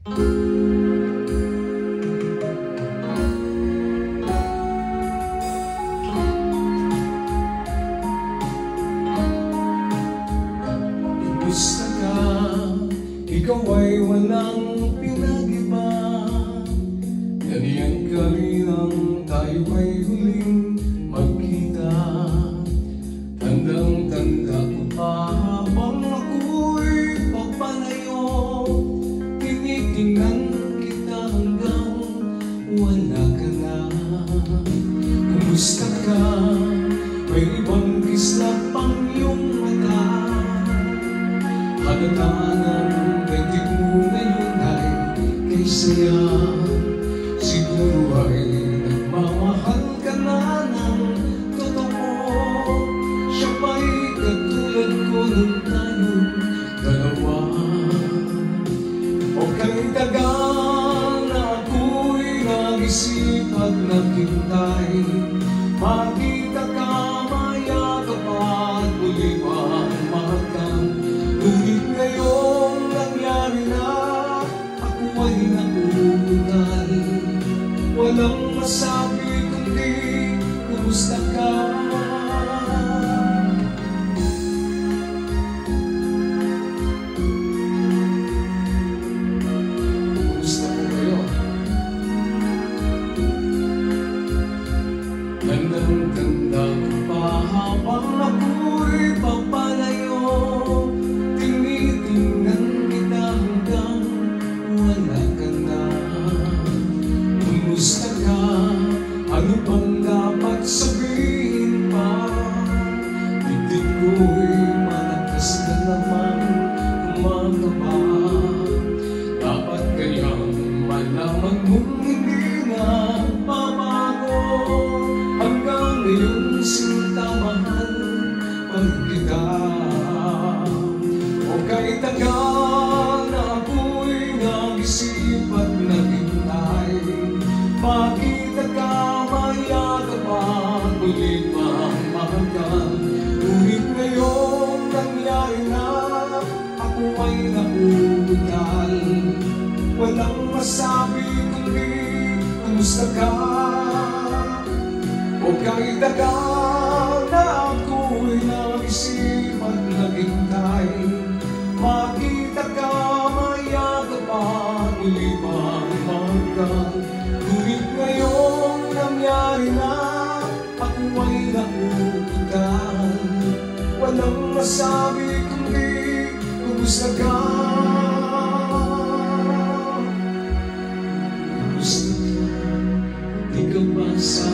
Kumusta ka? Ikaw ay walang pinag-iba. Ganyan ka rin ang tayo ay huling magkita. Tandang-tanda ko pa habang ako'y papalayo. Tinitingnan kita hanggang wala ka na. Kumusta ka? May ibang kislap pang iyong mata. Halataan ang daigdig mo ngayon ay kay saya. Siguro ay nagmamahal ka na ng totoo. Siya ba'y katulad ko nung tayong dalawa? O kay tagal na ako'y nag-isip at naghintay. Makita ka, mayakap at muli pang mahagkan. Ngunit ngayong nangyari na, ako ay nakutal. Walang masabi kundi kumusta ka? Kumusta po kayo? Tandang-tanda ko pa habang ako'y papalayo. Tinitingnan kita hanggang wala ka na. Kumusta ka? Ano bang dapat sabihin pa? Dibdib ko'y malakas na naman kumakaba. Dapat kayang malaman mong hindi na babago. Hanggang ngayon sinta mahal pa rin kita. O kahit tagal na ako'y nag-isip at naghintay. Makita ka, mayakap at muli pang mahagkan. Ngunit ngayong nangyari na, ako ay nakutal. Walang masabi kundi kumusta ka? O kahit tagal na ako'y nag-isip at naghintay. Makita ka, mayakap at muli pang mahagkan. Ngunit ngayong nangyari na, ako ay nakukutan. Walang masabi kundi kumusta ka? Kumusta ka? Di ka ba sa